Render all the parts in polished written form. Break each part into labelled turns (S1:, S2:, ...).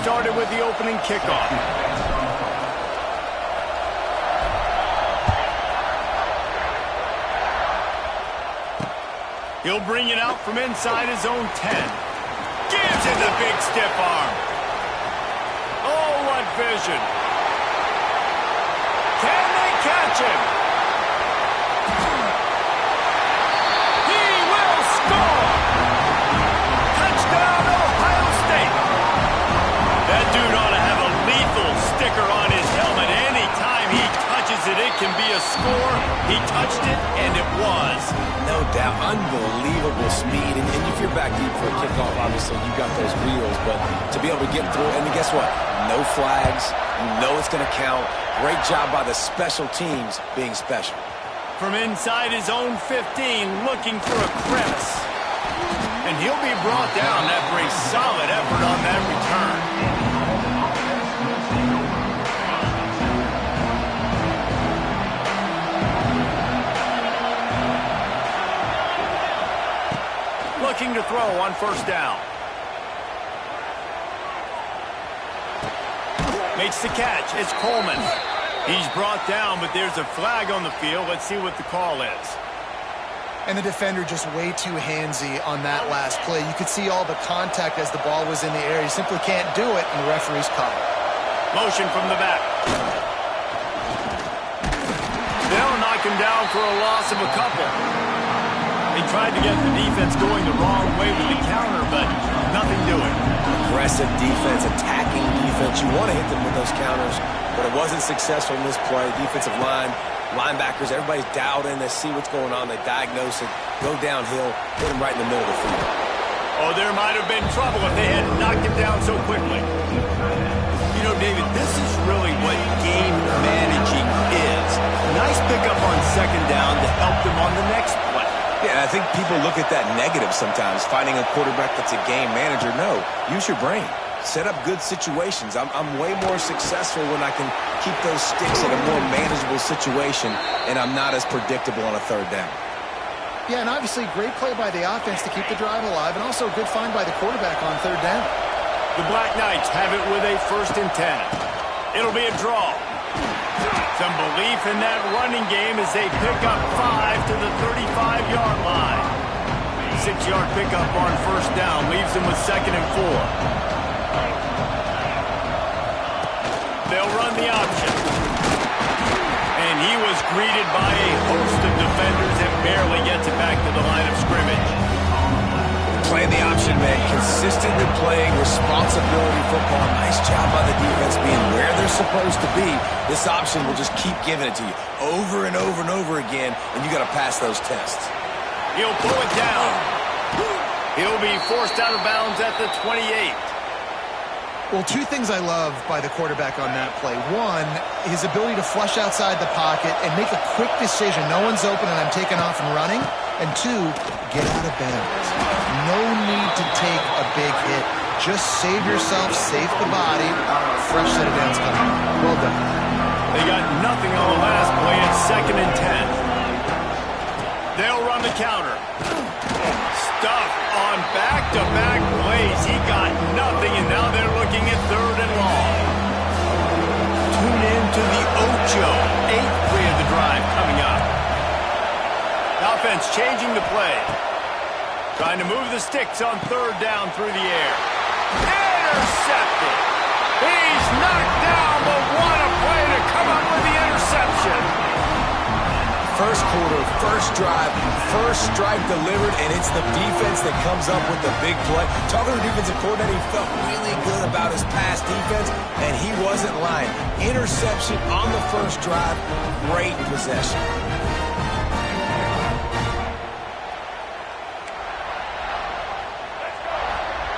S1: started with the opening kickoff. He'll bring it out from inside his own 10. Gives it the big stiff arm. Oh, what vision. Can they catch him? He will score! Touchdown, Ohio State! That dude ought to have a lethal sticker on his helmet. Anytime he touches it, it can be a score. He touched it, and it was.
S2: No doubt. Unbelievable speed. And if you're back deep for a kickoff, obviously, you've got those wheels. But to be able to get through, and guess what? No flags. You know it's going to count. Great job by the special teams being special.
S1: From inside his own 15, looking for a crevice. And he'll be brought down after a solid effort on that return. Looking to throw on first down. Makes the catch. It's Coleman. He's brought down, but there's a flag on the field. Let's see what the call is.
S3: And the defender just way too handsy on that last play. You could see all the contact as the ball was in the air. He simply can't do it, and the referee's call it.
S1: Motion from the back. They'll knock him down for a loss of a couple. They tried to get the defense going the wrong way with the counter, but nothing doing.
S2: Aggressive defense, attacking defense. You want to hit them with those counters, but it wasn't successful in this play. Defensive line, linebackers, everybody's dialed in. They see what's going on. They diagnose it, go downhill, hit him right in the middle of the field.
S1: Oh, there might have been trouble if they had knocked him down so quickly. You know, David, this is really what game managing is. Nice pickup on second down to help them on the next play.
S2: Yeah, I think people look at that negative sometimes, finding a quarterback that's a game manager. No, use your brain. Set up good situations. I'm way more successful when I can keep those sticks in a more manageable situation, and I'm not as predictable on a third down.
S3: Yeah, and obviously great play by the offense to keep the drive alive, and also a good find by the quarterback on third down.
S1: The Black Knights have it with a 1st and 10. It'll be a draw. Some belief in that running game as they pick up 5 to the 35-yard line. 6-yard pickup on first down leaves them with 2nd and 4. They'll run the option. And he was greeted by a host of defenders and barely gets it back to the line of scrimmage.
S2: Playing the option, man. Consistently playing responsibility football. Nice job by the defense being where they're supposed to be. This option will just keep giving it to you over and over and over again, and you got to pass those tests.
S1: He'll pull it down. He'll be forced out of bounds at the 28.
S3: Well, two things I love by the quarterback on that play. One, his ability to flush outside the pocket and make a quick decision. No one's open and I'm taking off and running. And two, get out of bounds. No need to take a big hit. Just save yourself, save the body. Fresh set of downs coming. Well done.
S1: They got nothing on the last play. It's 2nd and 10. They'll run the counter. Stuff on back-to-back plays. He got nothing, and now they're looking at 3rd and long. Tune in to the Ocho. 8th play of the drive coming up. Offense changing the play. Trying to move the sticks on 3rd down through the air. Intercepted. He's knocked down, but what a play to come up with the interception.
S2: First quarter, first drive, first strike delivered, and it's the defense that comes up with the big play. Talking to the defensive coordinator, he felt really good about his pass defense, and he wasn't lying. Interception on the first drive, great possession.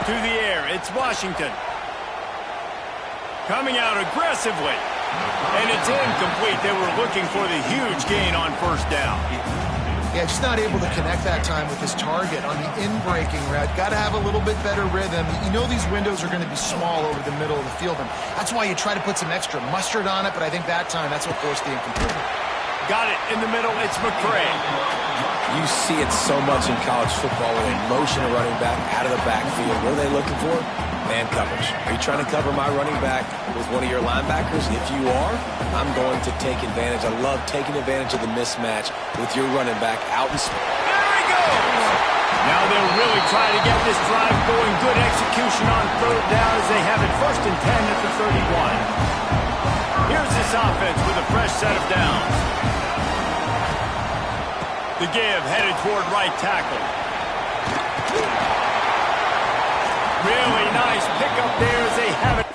S1: To the air, it's Washington. Coming out aggressively. And it's incomplete. They were looking for the huge gain on first down.
S3: Yeah, just not able to connect that time with his target on the in-breaking route. Got to have a little bit better rhythm. You know these windows are going to be small over the middle of the field, and that's why you try to put some extra mustard on it, but I think that time that's what forced the incomplete.
S1: Got it in the middle. It's McCray.
S2: You see it so much in college football with a motion of running back out of the backfield. What are they looking for? Man coverage. Are you trying to cover my running back with one of your linebackers? If you are, I'm going to take advantage. I love taking advantage of the mismatch with your running back out in space.
S1: There he goes! Now they'll really try to get this drive going. Good execution on third down as they have it 1st and 10 at the 31. Here's this offense with a fresh set of downs. The give headed toward right tackle. Really nice pickup there as they have it.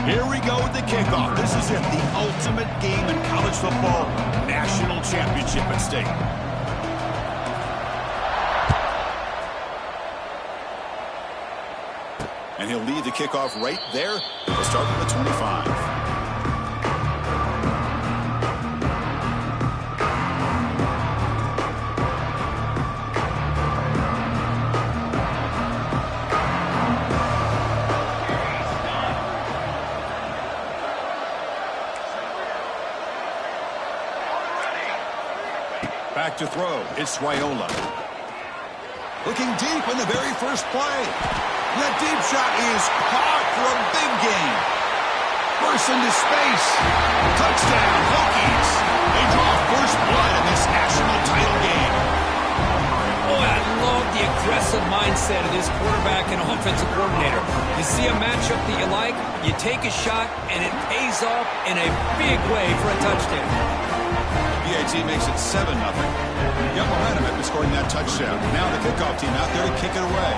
S4: Here we go with the kickoff. This is it, the ultimate game in college football. National championship at stake. And he'll lead the kickoff right there. He'll start from the 25. Back to throw. It's Raiola. Looking deep in the very first play. That deep shot is caught for a big gain. Bursts into space. Touchdown, Hokies. They draw first blood in this national title game.
S5: Oh, I love the aggressive mindset of this quarterback and offensive coordinator. You see a matchup that you like, you take a shot, and it pays off in a big way for a touchdown.
S4: PAT makes it 7-0. Got momentum after scoring that touchdown. Now the kickoff team out there to kick it away.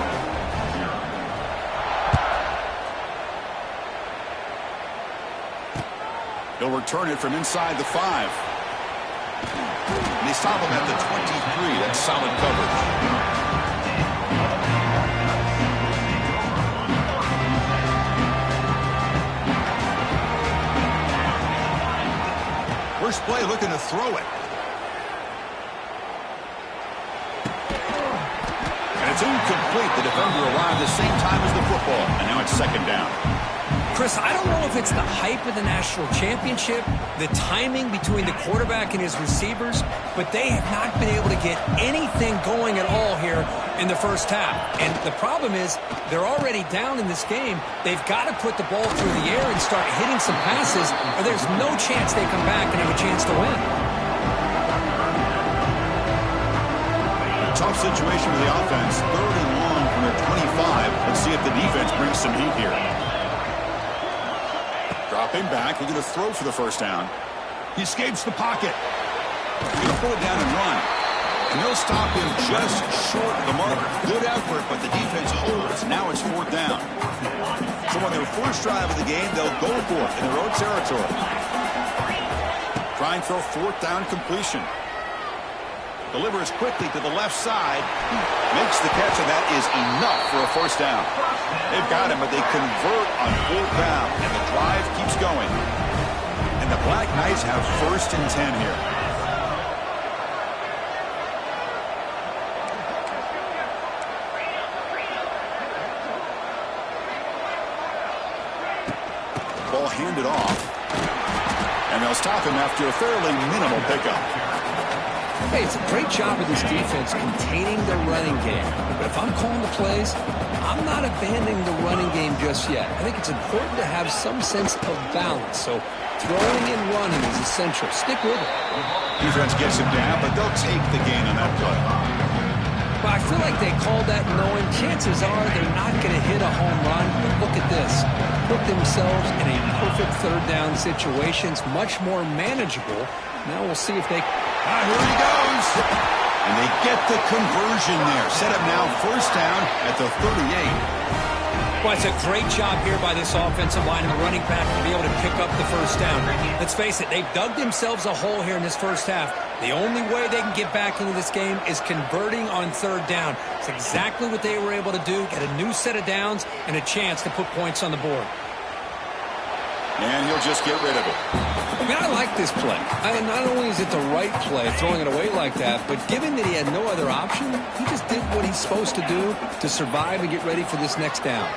S4: He'll return it from inside the 5. And they stop him at the 23. That's solid coverage. First play looking to throw it. And it's incomplete. The defender arrived the same time as the football. And now it's 2nd down.
S5: Chris, I don't know if it's the hype of the national championship, the timing between the quarterback and his receivers, but they have not been able to get anything going at all here in the first half. And the problem is they're already down in this game. They've got to put the ball through the air and start hitting some passes, or there's no chance they come back and have a chance to win.
S4: Tough situation for the offense. 3rd and long from their 25. Let's see if the defense brings some heat here. drop him back. He's going to throw for the first down. He escapes the pocket. He's going to pull it down and run. And they'll stop him just short of the marker. Good effort, but the defense holds. Now it's 4th down. So on their first drive of the game, they'll go for it in their own territory. Try and throw 4th down completion. Delivers quickly to the left side. Makes the catch, and that is enough for a first down. They've got him, but they convert on 4th down, and the drive keeps going. And the Black Knights have 1st and 10 here. Ball handed off. And they'll stop him after a fairly minimal pickup.
S5: Hey, it's a great job of this defense containing the running game. But if I'm calling the plays, I'm not abandoning the running game just yet. I think it's important to have some sense of balance. So throwing and running is essential. Stick with it.
S4: Defense gets him down, but they'll take the gain on that play.
S5: Well, I feel like they called that knowing chances are they're not going to hit a home run. But look at this. Put themselves in a perfect 3rd down situation. It's much more manageable. Now we'll see if they...
S4: Here he goes. And they get the conversion there. Set up now 1st down at the 38.
S5: Well, it's a great job here by this offensive line and the running back to be able to pick up the first down. Let's face it, they've dug themselves a hole here in this first half. The only way they can get back into this game is converting on 3rd down. It's exactly what they were able to do, get a new set of downs and a chance to put points on the board.
S4: And he'll just get rid of it.
S5: I mean, I like this play. Not only is it the right play, throwing it away like that, but given that he had no other option, he just did what he's supposed to do to survive and get ready for this next down.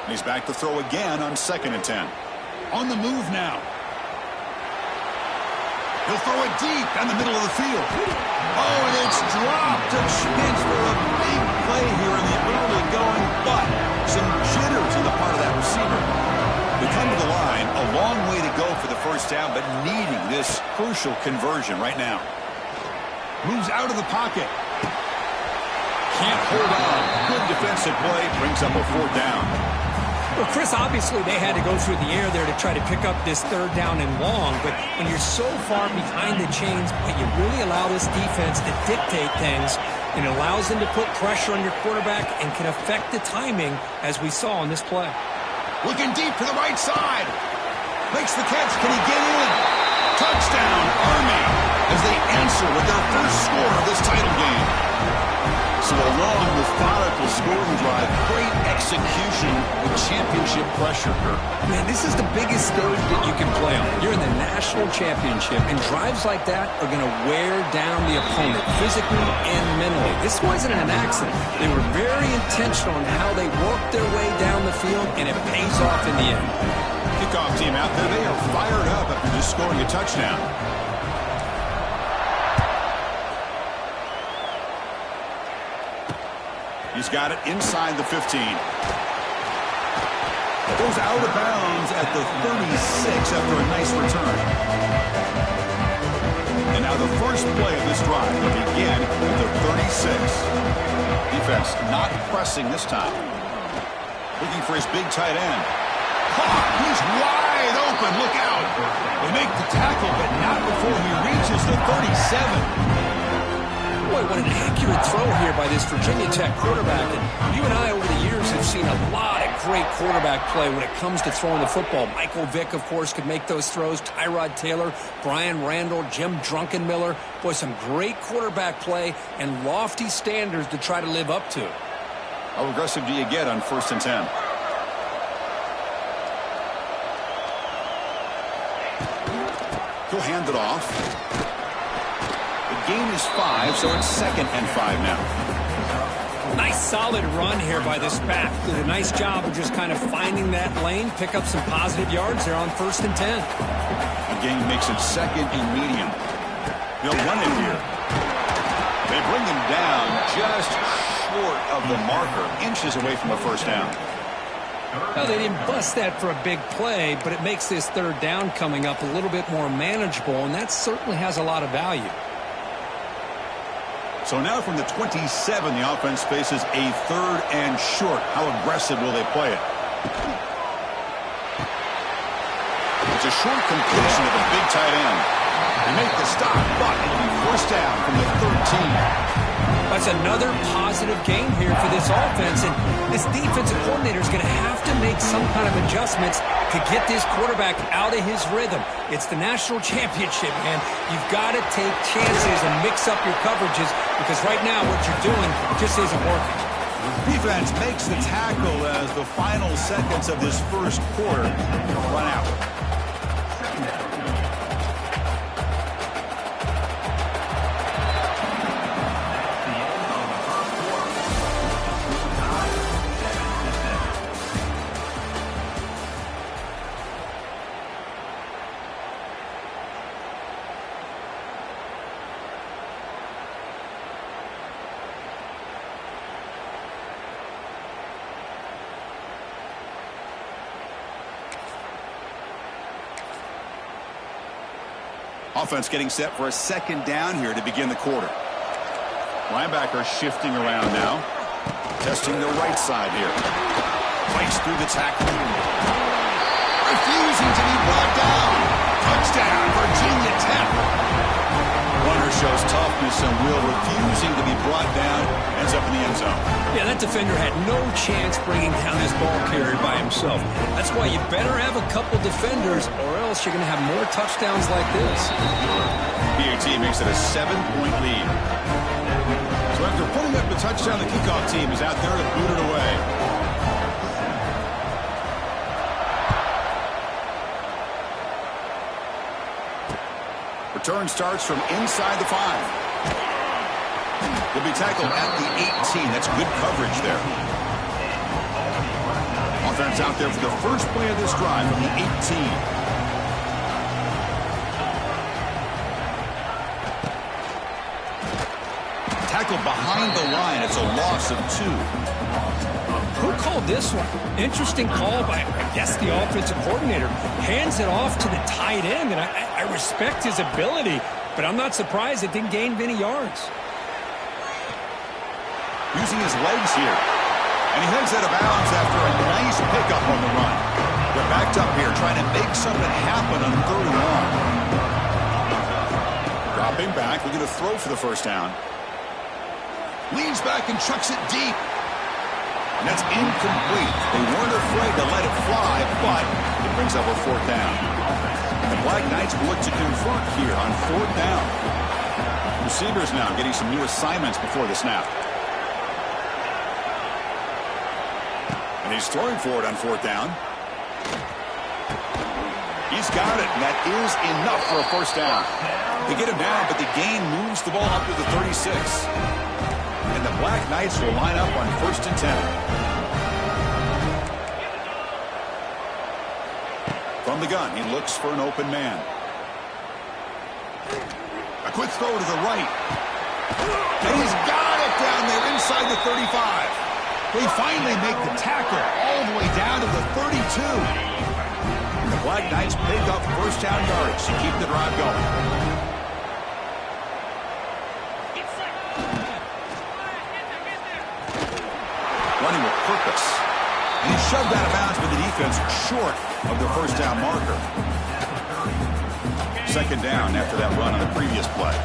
S4: He's back to throw again on 2nd and 10. On the move now. He'll throw it deep down the middle of the field. Oh, and it's dropped to Schmitz for a big play here in the early going, but some jitters on the part of that receiver. We come to the line, a long way to go for the first down, but needing this crucial conversion right now. Moves out of the pocket. Can't hold on. Good defensive play, brings up a 4th down.
S5: Well, Chris, obviously they had to go through the air there to try to pick up this 3rd down and long, but when you're so far behind the chains, but you really allow this defense to dictate things, and it allows them to put pressure on your quarterback and can affect the timing, as we saw on this play.
S4: Looking deep to the right side. Makes the catch. Can he get in? Touchdown, Army, as they answer with their first score of this title game. So a long, methodical scoring drive, great execution with championship pressure.
S5: Man, this is the biggest stage that you can play on. You're in the national championship, and drives like that are going to wear down the opponent physically and mentally. This wasn't an accident. They were very intentional on how they worked their way down the field, and it pays off in the end.
S4: Kickoff team out there, they are fired up after just scoring a touchdown. He's got it inside the 15. Goes out of bounds at the 36 after a nice return. And now the first play of this drive will begin at the 36. Defense not pressing this time. Looking for his big tight end. Caught. He's wide open. Look out. They make the tackle, but not before he reaches the 37.
S5: Boy, what an accurate throw here by this Virginia Tech quarterback. And you and I, over the years, have seen a lot of great quarterback play when it comes to throwing the football. Michael Vick, of course, could make those throws. Tyrod Taylor, Brian Randall, Jim Druckenmiller. Boy, some great quarterback play and lofty standards to try to live up to.
S4: How aggressive do you get on 1st and 10? He'll hand it off. Gain is 5, so it's 2nd and 5 now.
S5: Nice solid run here by this back. Did a nice job of just kind of finding that lane, pick up some positive yards there on 1st and 10.
S4: The gain makes it 2nd and medium. They'll run it here. They bring him down just short of the marker, inches away from a first down.
S5: Well, they didn't bust that for a big play, but it makes this 3rd down coming up a little bit more manageable, and that certainly has a lot of value.
S4: So now from the 27, the offense faces a 3rd and short. How aggressive will they play it? It's a short completion of the big tight end. They make the stop, but it'll be forced down from the 13.
S5: That's another positive game here for this offense, and this defensive coordinator is going to have to make some kind of adjustments to get this quarterback out of his rhythm. It's the national championship, man. You've got to take chances and mix up your coverages because right now what you're doing just isn't working.
S4: Defense makes the tackle as the final seconds of this first quarter run out. Offense getting set for a 2nd down here to begin the quarter. Linebacker shifting around now. Testing the right side here. Fights through the tackle. Refusing to be brought down. Touchdown, Virginia Tech. Runner shows toughness and will, refusing to be brought down. Ends up in the end zone.
S5: Yeah, that defender had no chance bringing down this ball carrier by himself. That's why you better have a couple defenders or else you're going to have more touchdowns like this.
S4: PAT makes it a 7-point lead. So after putting up the touchdown, the kickoff team is out there to boot it away. Return starts from inside the 5. Will be tackled at the 18. That's good coverage there. Offense out there for the first play of this drive from the 18. Tackled behind the line. It's a loss of 2.
S5: Who called this one? Interesting call by, I guess, the offensive coordinator. Hands it off to the tight end, and I respect his ability, but I'm not surprised it didn't gain many yards.
S4: Using his legs here. And he heads out of bounds after a nice pickup on the run. They're backed up here trying to make something happen on 3rd and long. Dropping back, looking to throw for the first down. Leans back and chucks it deep. And that's incomplete. They weren't afraid to let it fly, but it brings up a 4th down. The Black Knights will look to convert here on 4th down. Receivers now getting some new assignments before the snap. And he's throwing for it on 4th down. He's got it, and that is enough for a first down. They get him down, but the gain moves the ball up to the 36. And the Black Knights will line up on 1st and 10. From the gun, he looks for an open man. A quick throw to the right. And he's got it down there inside the 35. They finally make the tackle all the way down to the 32. And the Black Knights pick up first down yards to keep the drive going. Running with purpose. And he's shoved out of bounds by the defense short of the first down marker. 2nd down after that run on the previous play.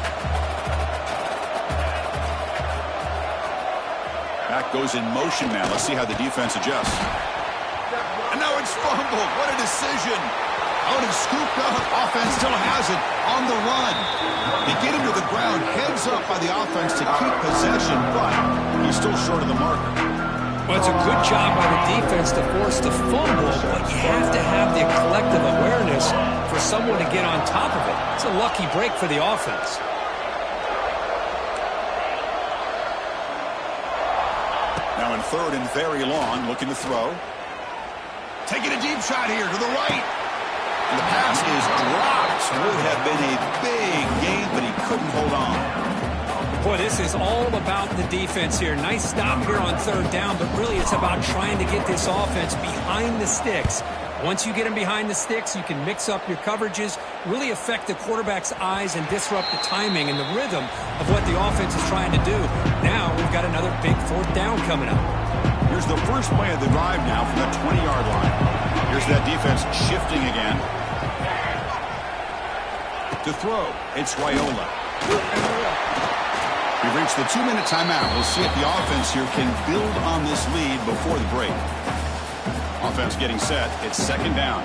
S4: Back goes in motion now. Let's see how the defense adjusts. And now it's fumbled. What a decision. Out and scooped up. Offense still has it on the run. They get him to the ground. Heads up by the offense to keep possession, but he's still short of the marker.
S5: Well, it's a good job by the defense to force the fumble, but you have to have the collective awareness for someone to get on top of it. It's a lucky break for the offense.
S4: Now in 3rd and very long, looking to throw. Taking a deep shot here to the right. And the pass is dropped. Would have been a big gain, but he couldn't hold on.
S5: Boy, this is all about the defense here. Nice stop here on 3rd down, but really it's about trying to get this offense behind the sticks Once you get him behind the sticks, you can mix up your coverages, really affect the quarterback's eyes and disrupt the timing and the rhythm of what the offense is trying to do. Now we've got another big fourth down coming up.
S4: Here's the first play of the drive now from the 20-yard line. Here's that defense shifting again. To throw, it's Raiola. We've reached the 2-minute timeout. We'll see if the offense here can build on this lead before the break. Offense getting set. It's second down.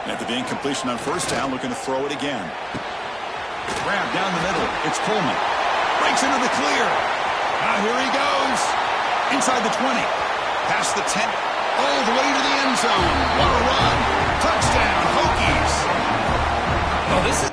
S4: After the incompletion on first down, looking to throw it again. Grab down the middle. It's Coleman. Breaks into the clear. Now here he goes. Inside the 20. Past the 10. All the way to the end zone. What a run. Touchdown, Hokies.
S5: Oh, this is...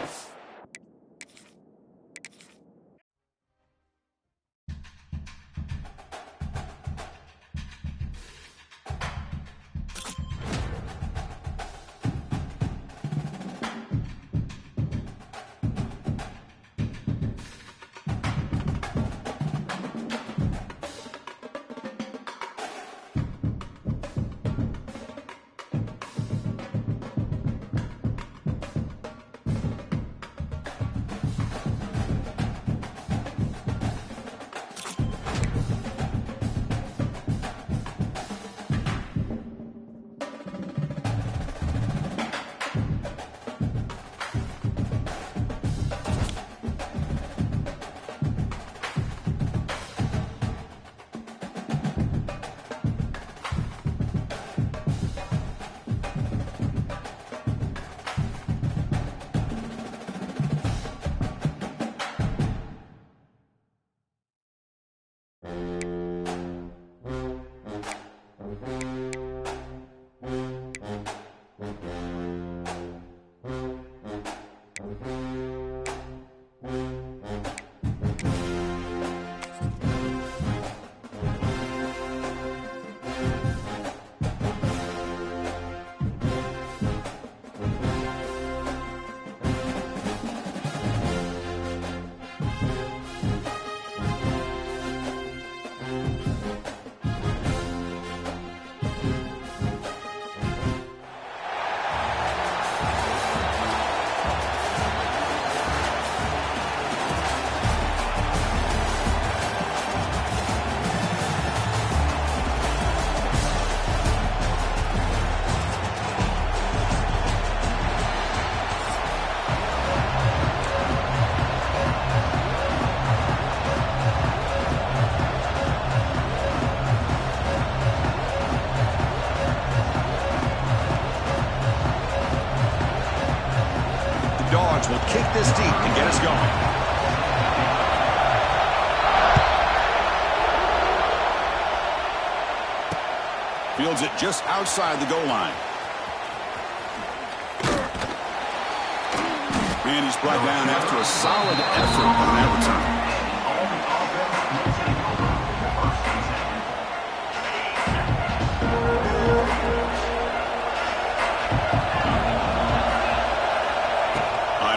S4: Will kick this deep and get us going. Fields it just outside the goal line. And he's brought down after a solid effort on that return.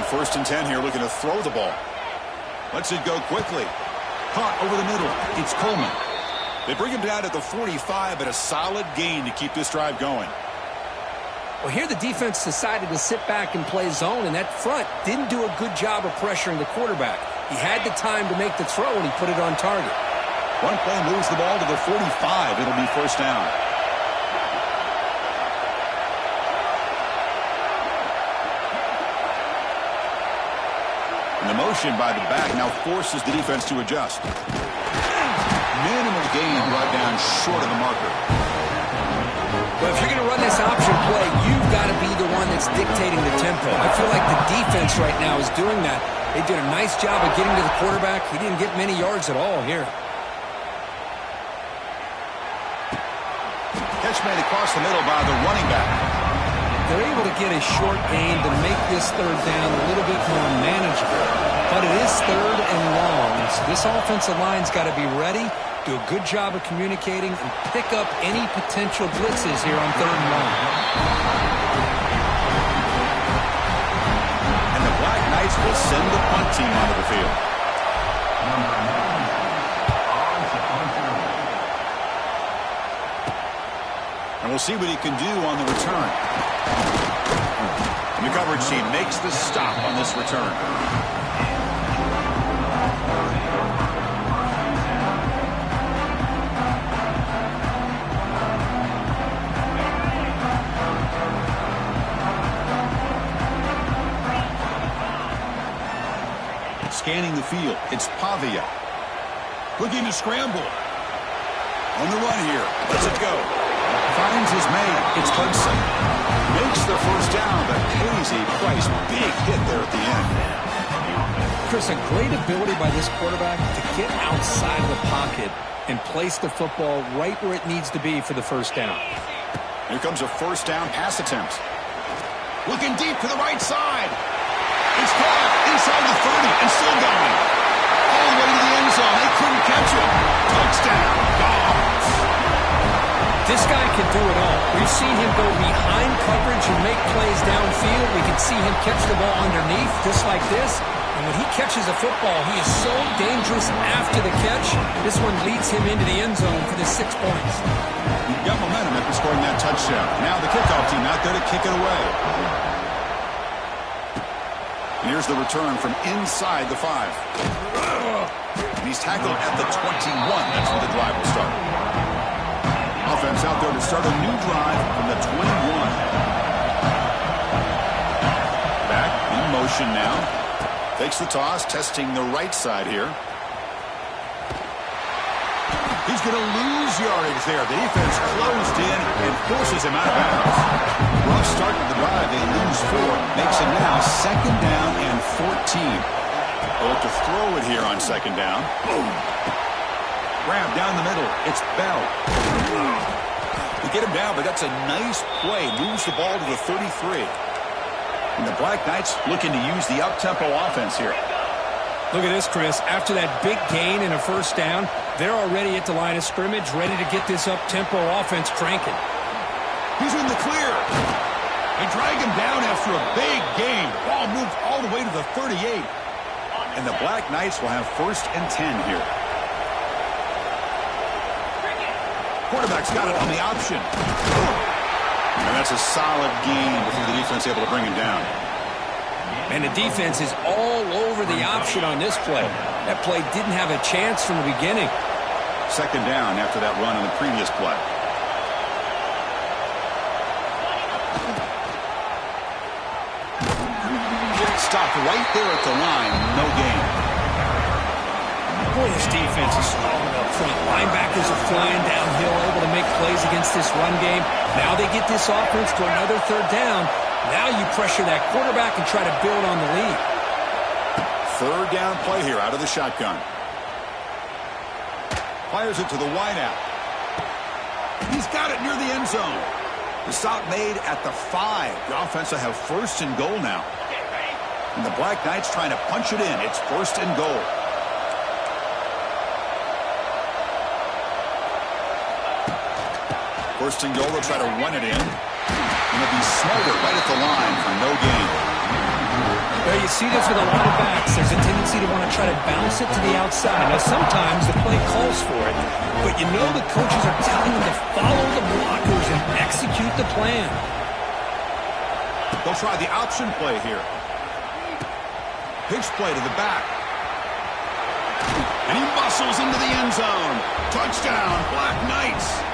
S4: First and 10 here, looking to throw the ball. Lets it go quickly. Caught over the middle. It's Coleman. They bring him down at the 45, but a solid gain to keep this drive going.
S5: Well, here the defense decided to sit back and play zone, and that front didn't do a good job of pressuring the quarterback. He had the time to make the throw, and he put it on target.
S4: One play moves the ball to the 45. It'll be first down. The motion by the back now forces the defense to adjust. Minimal gain brought down short of the marker.
S5: Well, if you're going to run this option play, you've got to be the one that's dictating the tempo. I feel like the defense right now is doing that. They did a nice job of getting to the quarterback. He didn't get many yards at all here.
S4: Catch made across the middle by the running back.
S5: They're able to get a short gain to make this third down a little bit more manageable. But it is third and long. So this offensive line's got to be ready, do a good job of communicating, and pick up any potential blitzes here on third and long.
S4: And the Black Knights will send the punt team onto the field. We'll see what he can do on the return. The coverage team makes the stop on this return. Scanning the field, it's Pavia. Looking to scramble. On the run here, lets it go. Finds his man, it's Hudson. Makes the first down, but pays a price. Big hit there at the end.
S5: Chris, a great ability by this quarterback to get outside of the pocket and place the football right where it needs to be for the first down.
S4: Here comes a first down pass attempt. Looking deep to the right side. It's caught inside the 30 and still going. All the way to the end zone. They couldn't catch him. Touchdown. Dogs.
S5: This guy can do it all. We've seen him go behind coverage and make plays downfield. We can see him catch the ball underneath just like this. And when he catches a football, he is so dangerous after the catch. This one leads him into the end zone for the 6 points.
S4: You've got momentum after scoring that touchdown. Now the kickoff team out there to kick it away. And here's the return from inside the 5. And he's tackled at the 21. That's where the drive will start. Offense out there to start a new drive from the 21. Back in motion now. Takes the toss, testing the right side here. He's going to lose yardage there. The defense closed in and forces him out of bounds. Rough start to the drive. They lose 4. Makes it now 2nd down and 14. They'll look to throw it here on 2nd down. Boom. Grab down the middle. It's Bell. They get him down, but that's a nice play. Moves the ball to the 33. And the Black Knights looking to use the up-tempo offense here.
S5: Look at this, Chris. After that big gain and a first down, they're already at the line of scrimmage, ready to get this up-tempo offense cranking.
S4: He's in the clear. They drag him down after a big gain. Ball moved all the way to the 38. And the Black Knights will have 1st and 10 here. Quarterback's got it on the option. And that's a solid gain before the defense able to bring him down.
S5: And the defense is all over the option on this play. That play didn't have a chance from the beginning.
S4: 2nd down after that run on the previous play. Stopped right there at the line. No gain.
S5: Boy, this defense is strong up front. Linebackers are flying downhill, able to make plays against this run game. Now they get this offense to another 3rd down. Now you pressure that quarterback and try to build on the lead.
S4: 3rd down play here out of the shotgun. Fires it to the wideout. He's got it near the end zone. The stop made at the 5. The offense will have 1st and goal now. And the Black Knights trying to punch it in. It's 1st and goal. First and goal, they'll try to run it in. And it'll be Smolder right at the line for no gain.
S5: Well, you see this with a lot of backs. There's a tendency to want to try to bounce it to the outside. Now, sometimes the play calls for it, but you know the coaches are telling them to follow the blockers and execute the plan.
S4: They'll try the option play here. Pitch play to the back. And he muscles into the end zone. Touchdown, Black Knights.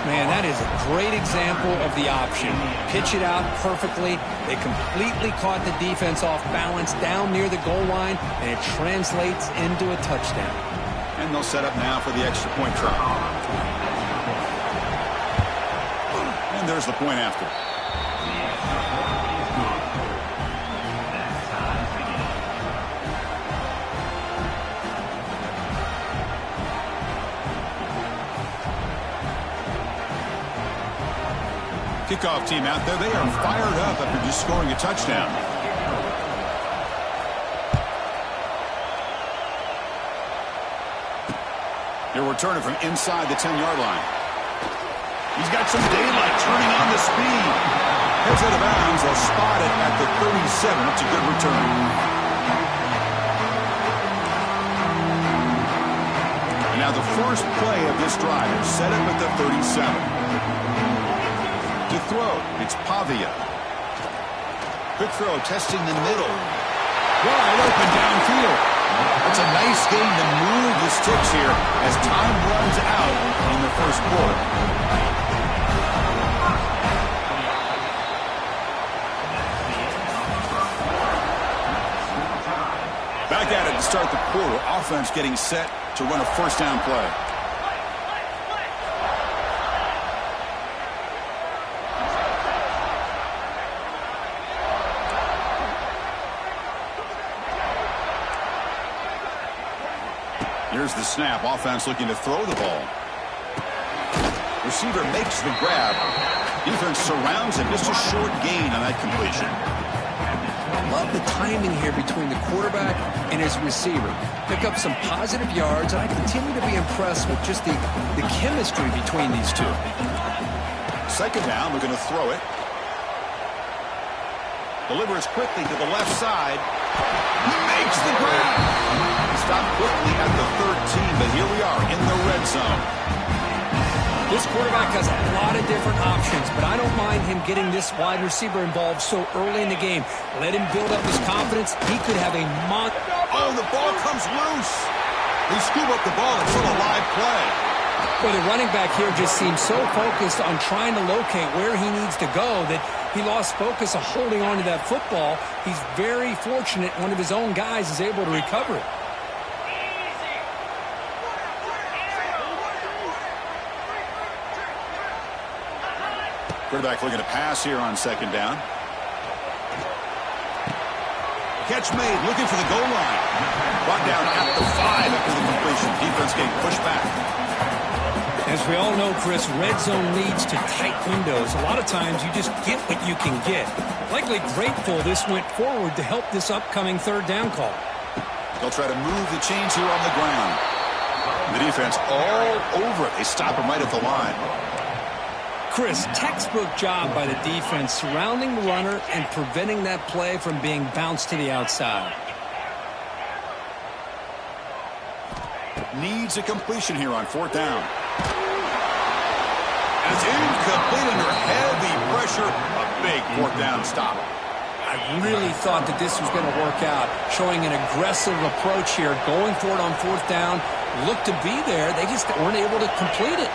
S5: Man, that is a great example of the option. Pitch it out perfectly. They completely caught the defense off balance down near the goal line, and it translates into a touchdown.
S4: And they'll set up now for the extra point try. And there's the point after. Kickoff team out there, they are fired up after just scoring a touchdown. He'll return it from inside the 10-yard line. He's got some daylight turning on the speed. Heads out of bounds, they'll spot it at the 37. It's a good return. And now the first play of this drive is set up at the 37. throw. It's Pavia. Quick throw, testing the middle. Wide open downfield. It's a nice game to move the sticks here as time runs out in the first quarter. Back at it to start the quarter. Offense getting set to run a first down play. Here's the snap. Offense looking to throw the ball. Receiver makes the grab. Defense surrounds him. Just a short gain on that completion.
S5: Love the timing here between the quarterback and his receiver. Pick up some positive yards, and I continue to be impressed with just the chemistry between these two.
S4: Second down, we're going to throw it. Delivers quickly to the left side. Makes the grab. Stopped quickly at the 13, but here we are in the red zone.
S5: This quarterback has a lot of different options, but I don't mind him getting this wide receiver involved so early in the game. Let him build up his confidence. He could have a month.
S4: Oh, the ball comes loose. They scoop up the ball. It's still a live play.
S5: Well, the running back here just seems so focused on trying to locate where he needs to go that he lost focus of holding on to that football. He's very fortunate one of his own guys is able to recover it.
S4: Quarterback looking to pass here on second down. Catch made, looking for the goal line. Brought down at the 5 after the completion. Defense getting pushed back.
S5: As we all know, Chris, red zone leads to tight windows. A lot of times you just get what you can get. Likely grateful this went forward to help this upcoming third down call.
S4: They'll try to move the chains here on the ground. The defense all over it. They stop him right at the line.
S5: Chris, textbook job by the defense surrounding the runner and preventing that play from being bounced to the outside.
S4: Needs a completion here on fourth down. It's incomplete under heavy pressure. A big fourth down stop.
S5: I really thought that this was going to work out, showing an aggressive approach here, going for it on fourth down. Looked to be there. They just weren't able to complete it.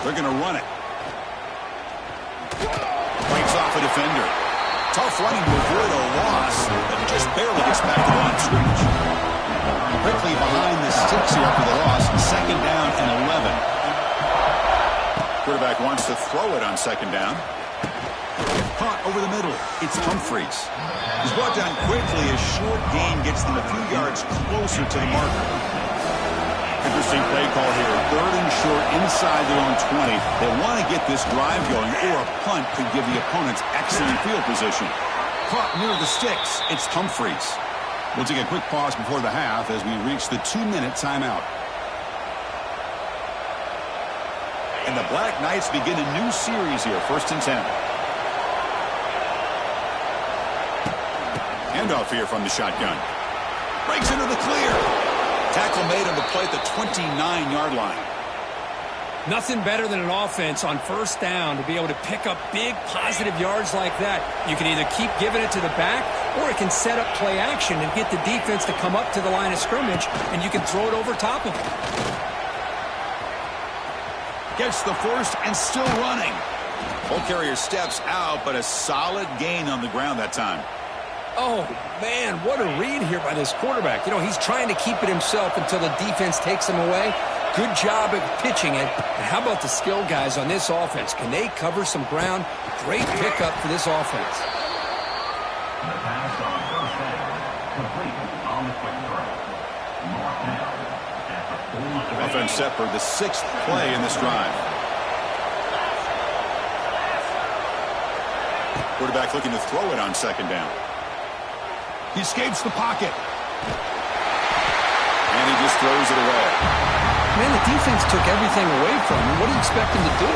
S4: They're going to run it. Breaks off a defender. Tough running to avoid a loss, but just barely gets back to the line of scrimmage. Quickly behind the sticks here after the loss. Second down and 11. Quarterback wants to throw it on second down. Caught over the middle. It's Humphreys. He's brought down quickly. A short gain gets them a few yards closer to the marker. Interesting play call here. Third and short inside their own 20. They want to get this drive going, or a punt could give the opponents excellent field position. Caught near the sticks. It's Humphreys. We'll take a quick pause before the half as we reach the 2-minute timeout. And the Black Knights begin a new series here. First and 10. Handoff here from the shotgun. Breaks into the clear. Tackle made on the play at the 29-yard line.
S5: Nothing better than an offense on first down to be able to pick up big positive yards like that. You can either keep giving it to the back, or it can set up play action and get the defense to come up to the line of scrimmage, and you can throw it over top of it.
S4: Gets the first and still running. Ball carrier steps out, but a solid gain on the ground that time.
S5: Oh, man, what a read here by this quarterback. You know, he's trying to keep it himself until the defense takes him away. Good job at pitching it. And how about the skill guys on this offense? Can they cover some ground? Great pickup for this offense.
S6: The pass on first down, complete on the quick throw. Mark down at the 40.
S4: Offense set for the 6th play in this drive. Quarterback looking to throw it on second down. He escapes the pocket. And he just throws it away.
S5: Man, the defense took everything away from him. What do you expect him to do?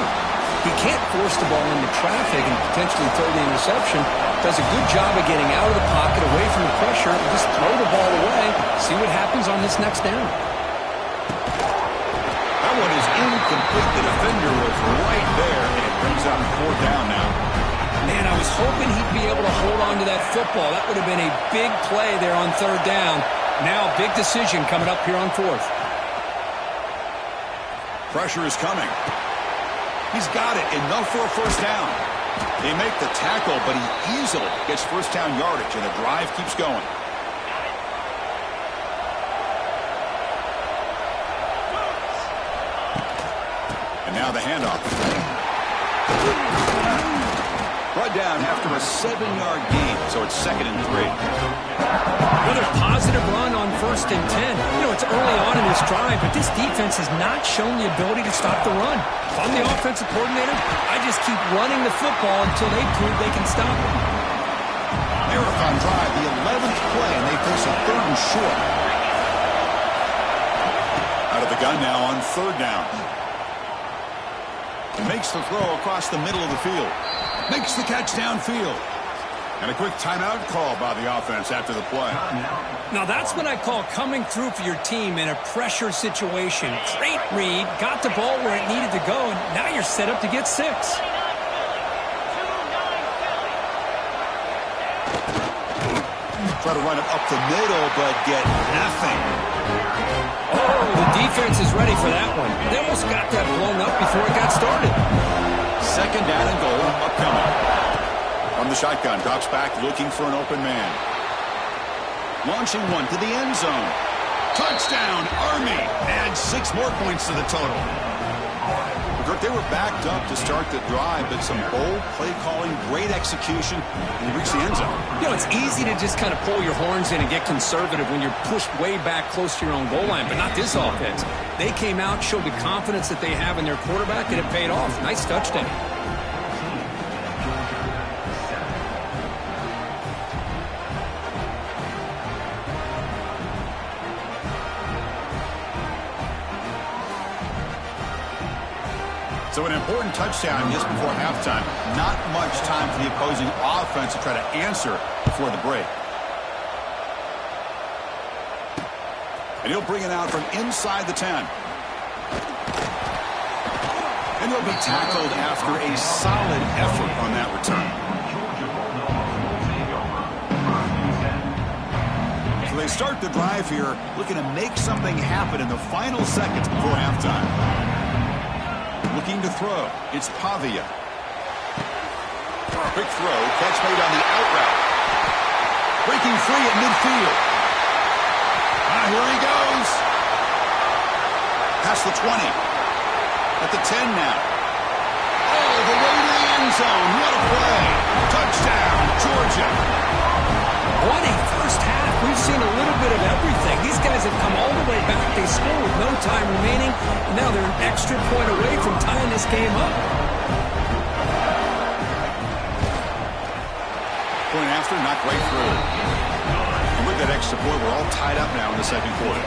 S5: He can't force the ball into traffic and potentially throw the interception. Does a good job of getting out of the pocket, away from the pressure, and just throw the ball away. See what happens on this next down.
S4: That one is complete. The defender was right there, and it brings up 4th down now.
S5: Man, I was hoping he'd be able to hold on to that football. That would have been a big play there on 3rd down. Now, big decision coming up here on 4th.
S4: Pressure is coming. He's got it. Enough for a 1st down. They make the tackle, but he easily gets 1st down yardage, and the drive keeps going. And now the handoff. Brought down after a 7-yard gain, so it's 2nd and 3.
S5: Another positive run on 1st and 10. You know, it's early on in this drive, but this defense has not shown the ability to stop the run. If I'm the offensive coordinator, I just keep running the football until they prove they can stop it.
S4: Marathon drive, the 11th play, and they face a 3rd and short. Out of the gun now on 3rd down. And makes the throw across the middle of the field. Makes the catch downfield. And a quick timeout call by the offense after the play.
S5: Now that's what I call coming through for your team in a pressure situation. Great read, got the ball where it needed to go, and now you're set up to get 6.
S4: Try to run it up the middle, but get nothing.
S5: Oh, the defense is ready for that one. They almost got that blown up before it got started.
S4: 2nd down and goal upcoming. From the shotgun, drops back looking for an open man. Launching one to the end zone. Touchdown, Army. And 6 more points to the total. They were backed up to start the drive, but some bold play calling, great execution, and they reached the end zone.
S5: You know, it's easy to just kind of pull your horns in and get conservative when you're pushed way back close to your own goal line, but not this offense. They came out, showed the confidence that they have in their quarterback, and it paid off. Nice touchdown.
S4: So an important touchdown just before halftime. Not much time for the opposing offense to try to answer before the break. And he'll bring it out from inside the 10. And he'll be tackled after a solid effort on that return. So they start the drive here looking to make something happen in the final seconds before halftime. Looking to throw. It's Pavia. Quick throw. Catch made on the out route. Breaking free at midfield. Here he goes. Past the 20. At the 10 now. All the way to the end zone. What a play. Touchdown, Georgia.
S5: What a first half. We've seen a little bit of everything. These guys have come all the way back. They score with no time remaining. And now they're an extra point away from tying this game up.
S4: Point after, knocked right through. And with that extra point, we're all tied up now in the second quarter.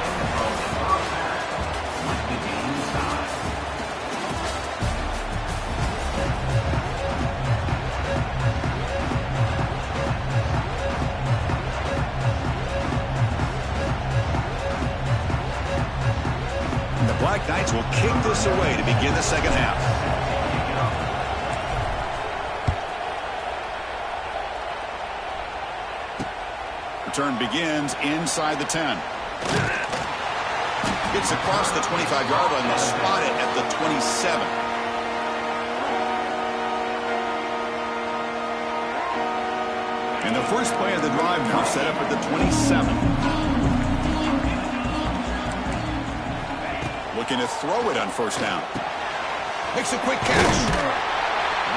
S4: Black Knights will kick this away to begin the second half. Return begins inside the 10. Gets across the 25-yard line. They'll spot it at the 27. And the first play of the drive now set up at the 27. Looking to throw it on first down. Makes a quick catch.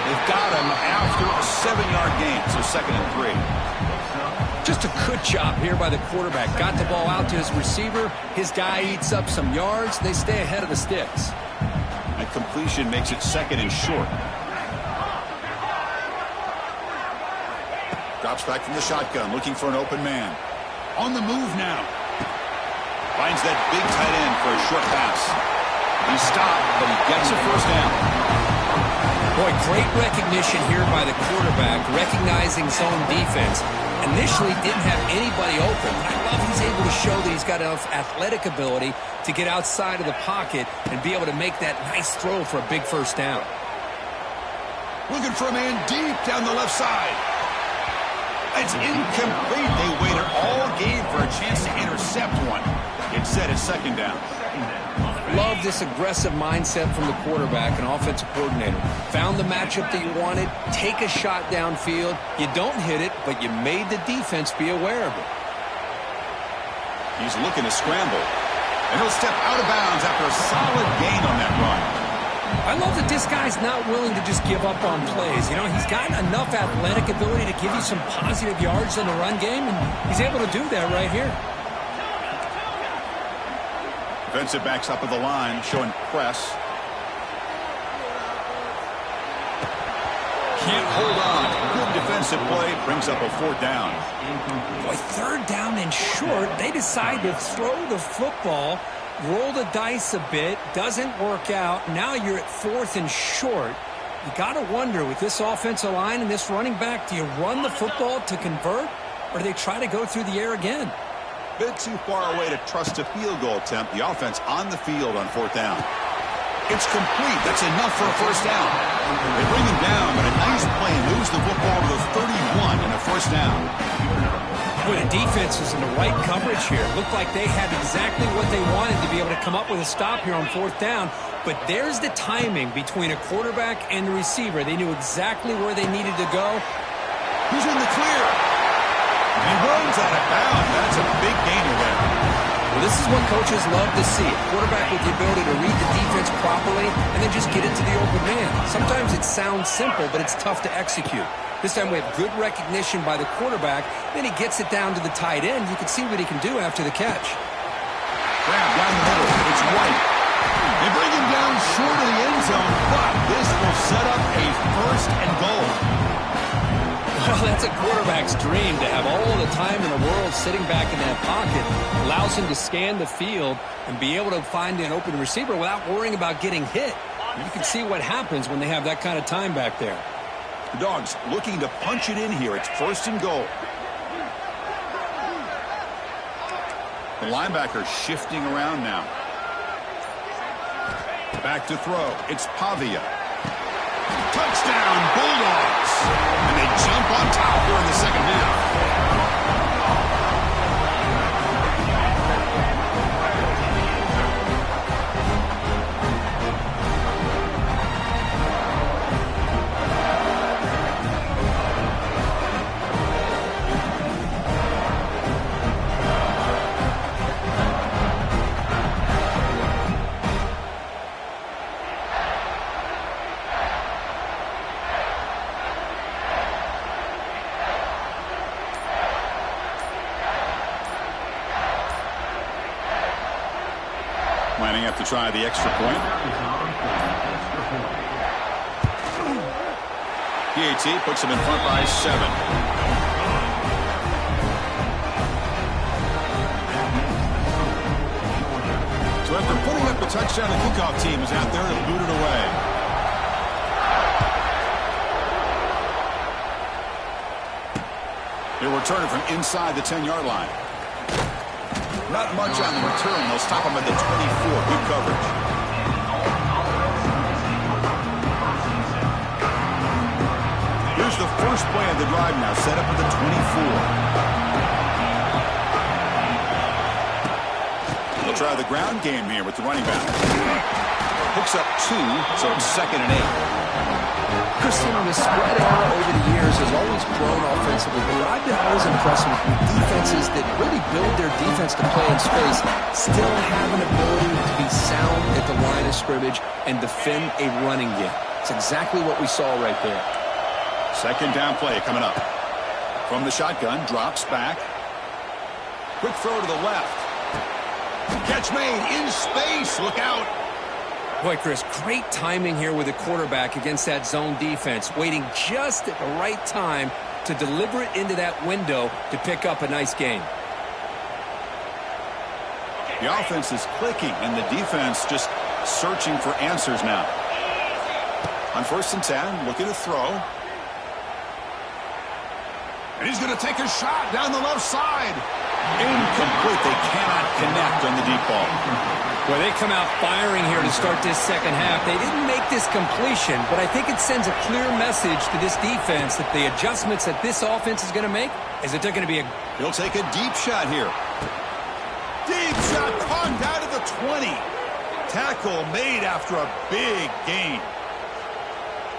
S4: They've got him after a 7-yard gain, so 2nd and 3.
S5: Just a good job here by the quarterback. Got the ball out to his receiver. His guy eats up some yards. They stay ahead of the sticks.
S4: That completion makes it 2nd and short. Drops back from the shotgun, looking for an open man. On the move now. Finds that big tight end for a short pass. He stopped, but he gets a first down.
S5: Boy, great recognition here by the quarterback, recognizing zone defense. initially didn't have anybody open. But I love he's able to show that he's got enough athletic ability to get outside of the pocket and be able to make that nice throw for a big first down.
S4: Looking for a man deep down the left side. It's incomplete. They waited all game for a chance to intercept one. Instead, it's second down.
S5: Love this aggressive mindset from the quarterback and offensive coordinator. Found the matchup that you wanted, take a shot downfield. You don't hit it, but you made the defense be aware of it.
S4: He's looking to scramble. And he'll step out of bounds after a solid gain on that run.
S5: I love that this guy's not willing to just give up on plays. You know, he's got enough athletic ability to give you some positive yards in the run game, and he's able to do that right here.
S4: Defensive backs up of the line, showing press. Can't hold on. Good defensive play. Brings up a fourth down.
S5: Boy, third down and short. They decide to throw the football, roll the dice a bit. Doesn't work out. Now you're at fourth and short. You got to wonder, with this offensive line and this running back, do you run the football to convert, or do they try to go through the air again?
S4: Bit too far away to trust a field goal attempt. The offense on the field on fourth down. It's complete. That's enough for a first down. They bring him down, but a nice play moves the football to the 31 and a first down.
S5: Boy, the defense is in the right coverage here. Looked like they had exactly what they wanted to be able to come up with a stop here on fourth down. But there's the timing between a quarterback and the receiver. They knew exactly where they needed to go.
S4: Who's in the clear? He runs out of bounds. That's a big gainer there.
S5: Well, this is what coaches love to see. A quarterback with the ability to read the defense properly and then just get it to the open man. Sometimes it sounds simple, but it's tough to execute. This time we have good recognition by the quarterback. Then he gets it down to the tight end. You can see what he can do after the catch.
S4: Grab down the middle. It's White. They bring him down short of the end zone, but this will set up a first and goal.
S5: Well, that's a quarterback's dream to have all the time in the world sitting back in that pocket. Allows him to scan the field and be able to find an open receiver without worrying about getting hit. You can see what happens when they have that kind of time back there.
S4: The Dogs looking to punch it in here. It's first and goal. The linebacker shifting around now. Back to throw. It's Pavia. Touchdown, Bulldogs. And they jump on top here in the second half. Lining up to try the extra point. PAT puts him in front by 7. So after putting up a touchdown, the kickoff team is out there to boot it away. They're returning from inside the 10-yard line. Not much on the return. They'll stop him at the 24. Good coverage. Here's the first play of the drive now. Set up at the 24. They'll try the ground game here with the running back. Picks up 2, so it's second and 8.
S5: Christian, the spread era over the years has always grown offensively, but what I've been always impressed with defenses that really build their defense to play in space still have an ability to be sound at the line of scrimmage and defend a running game. It's exactly what we saw right there.
S4: Second down play coming up. From the shotgun, drops back. Quick throw to the left. Catch made in space. Look out.
S5: Boy, Chris, great timing here with the quarterback against that zone defense, waiting just at the right time to deliver it into that window to pick up a nice gain.
S4: The offense is clicking, and the defense just searching for answers now. On 1st and 10, looking to throw. And he's going to take a shot down the left side. Incomplete. They cannot connect on the deep ball.
S5: Well, they come out firing here to start this second half. They didn't make this completion, but I think it sends a clear message to this defense that the adjustments that this offense is going to make is that they're going to be a...
S4: He'll take a deep shot here. Deep shot caught down to the 20. Tackle made after a big gain.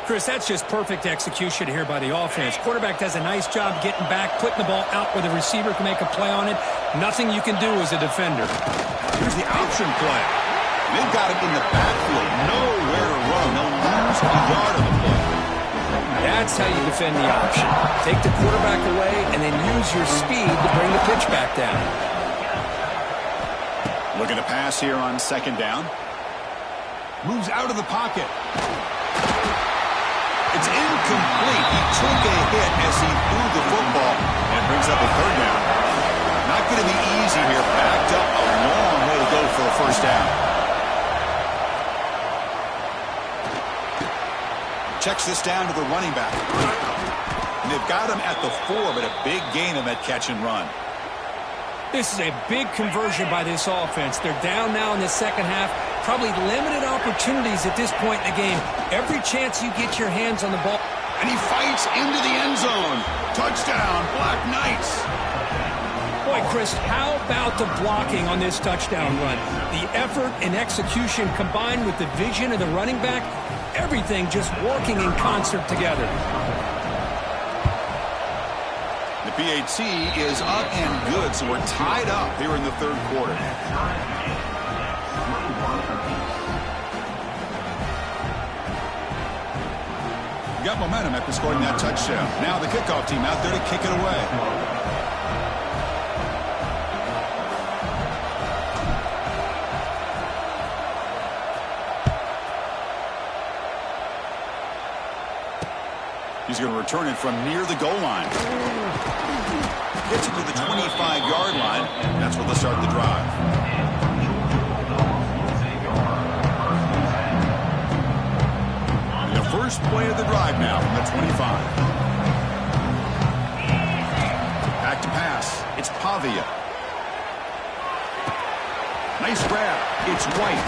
S5: Chris, that's just perfect execution here by the offense. Quarterback does a nice job getting back, putting the ball out where the receiver can make a play on it. Nothing you can do as a defender.
S4: Here's the option play. They've got him in the backfield. Nowhere to run. They'll lose a yard of the play.
S5: That's how you defend the option. Take the quarterback away and then use your speed to bring the pitch back down.
S4: Looking to pass here on second down. Moves out of the pocket. It's incomplete. He took a hit as he threw the football and brings up a third down. Not going to be easy here. Backed up a long way to go for a first down. Checks this down to the running back. And they've got him at the 4, but a big gain on that catch and run.
S5: This is a big conversion by this offense. They're down now in the second half. Probably limited opportunities at this point in the game. Every chance you get your hands on the ball.
S4: And he fights into the end zone. Touchdown, Black Knights.
S5: Boy, Chris, how about the blocking on this touchdown run? The effort and execution combined with the vision of the running back, everything just working in concert together.
S4: The PAT is up and good, so we're tied up here in the third quarter. Got momentum after scoring that touchdown. Now the kickoff team out there to kick it away. He's going to return it from near the goal line. Gets it to the 25-yard line. That's where they'll start the drive. First play of the drive now from the 25. Back to pass. It's Pavia. Nice grab. It's White.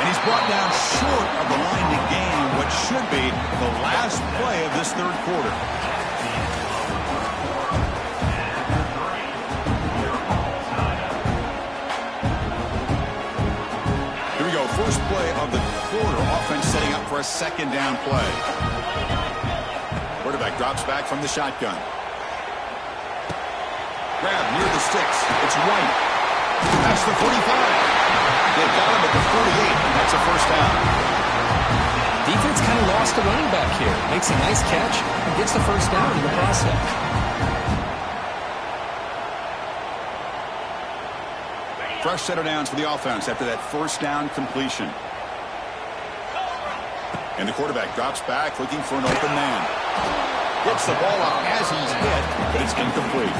S4: And he's brought down short of the line to gain what should be the last play of this third quarter. Here we go. First play of the quarter. Offense setting up for a second down play. Quarterback drops back from the shotgun. Grab near the sticks. It's White. That's the 45. They've got him at the 48, and that's a first down.
S5: Defense kind of lost the running back here. Makes a nice catch and gets the first down in the process.
S4: Fresh set of downs for the offense after that first down completion. And the quarterback drops back looking for an open man. Gets the ball up as he's hit, but it's incomplete.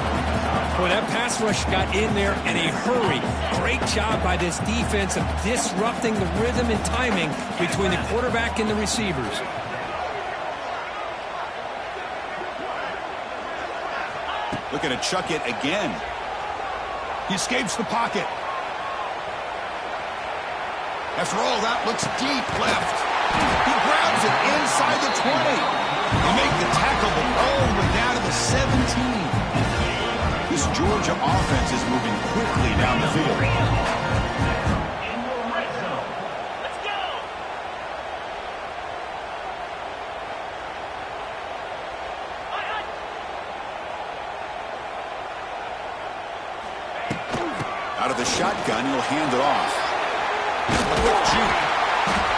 S5: Boy, that pass rush got in there in a hurry. Great job by this defense of disrupting the rhythm and timing between the quarterback and the receivers.
S4: Looking to chuck it again. He escapes the pocket. After all that, looks deep left. He grabs it inside the 20. They make the tackle, but all the way down to the 17. This Georgia offense is moving quickly down the field.
S6: Let's go!
S4: Out of the shotgun, he'll hand it off. A quick juke.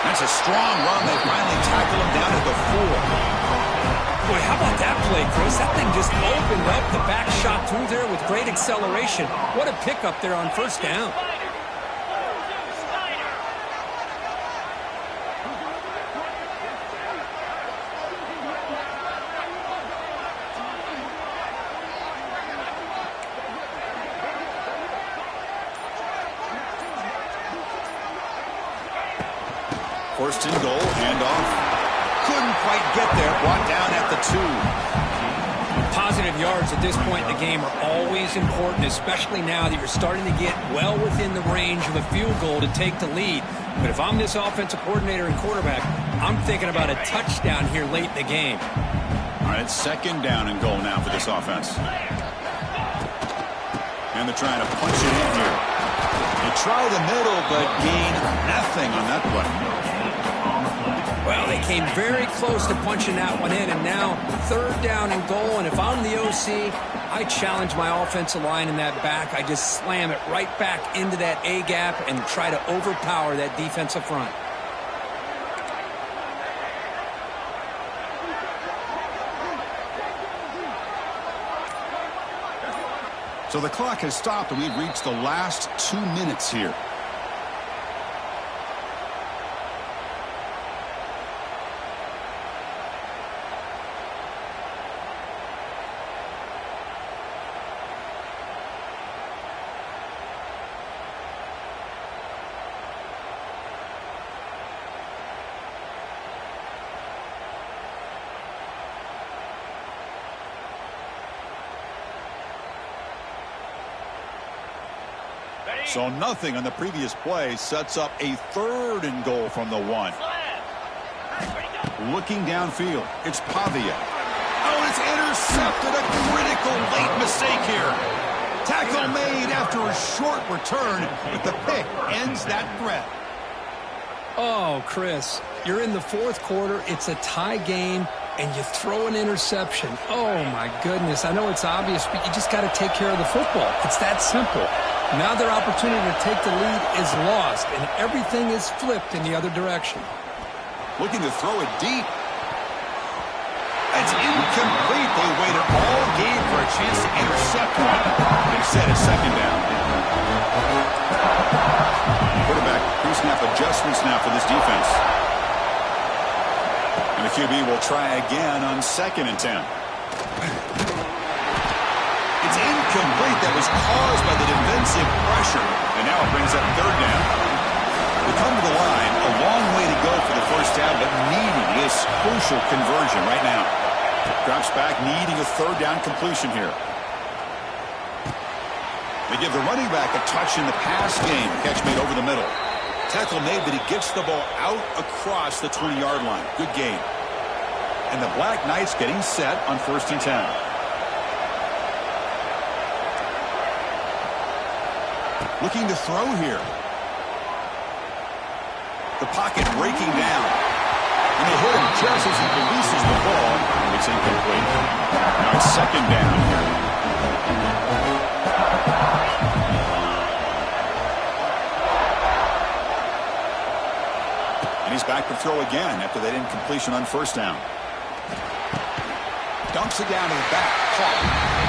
S4: That's a strong run. They finally tackle him down at the 4.
S5: Boy, how about that play, Chris? That thing just opened up. The back shot through there with great acceleration. What a pickup there on first down.
S4: First and goal, handoff. Couldn't quite get there. Brought down at the 2.
S5: Positive yards at this point in the game are always important, especially now that you're starting to get well within the range of a field goal to take the lead. But if I'm this offensive coordinator and quarterback, I'm thinking about a touchdown here late in the game.
S4: All right, it's 2nd down and goal now for this offense. And they're trying to punch it in here. They try the middle, but gain nothing on that play.
S5: Well, they came very close to punching that one in, and now 3rd down and goal. And if I'm the OC, I challenge my offensive line in that back. I just slam it right back into that A-gap and try to overpower that defensive front.
S4: So the clock has stopped, and we've reached the last 2 minutes here. So nothing on the previous play sets up a 3rd and goal from the 1. Looking downfield, it's Pavia. Oh, it's intercepted. A critical late mistake here. Tackle made after a short return, but the pick ends that threat.
S5: Oh, Chris, you're in the 4th quarter. It's a tie game, and you throw an interception. Oh, my goodness. I know it's obvious, but you just got to take care of the football. It's that simple. Now their opportunity to take the lead is lost, and everything is flipped in the other direction.
S4: Looking to throw it deep. It's incomplete. They waited all game for a chance to intercept one. Instead, it's 2nd down. Quarterback pre-snap adjustments now for this defense. And the QB will try again on 2nd and 10. It's incomplete. That was caused by the defensive pressure. And now it brings up 3rd down. We come to the line. A long way to go for the 1st down, but needing this crucial conversion right now. Drops back, needing a 3rd down completion here. They give the running back a touch in the pass game. Catch made over the middle. Tackle made, but he gets the ball out across the 20-yard line. Good game. And the Black Knights getting set on 1st and 10. Looking to throw here. The pocket breaking down. And they hit him just as he releases the ball. It's incomplete. Now it's 2nd down here. And he's back to throw again after that incompletion on 1st down. Dumps it down to the back. Caught.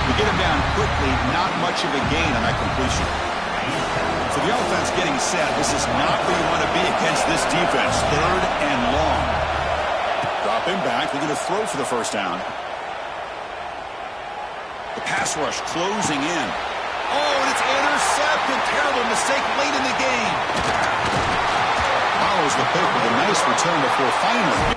S4: We get him down quickly. Not much of a gain on that completion. So the offense getting set. This is not where you want to be against this defense. 3rd and long. Drop him back. They're going to throw for the 1st down. The pass rush closing in. Oh, and it's intercepted. Terrible mistake late in the game. Follows the pick with a nice return before finally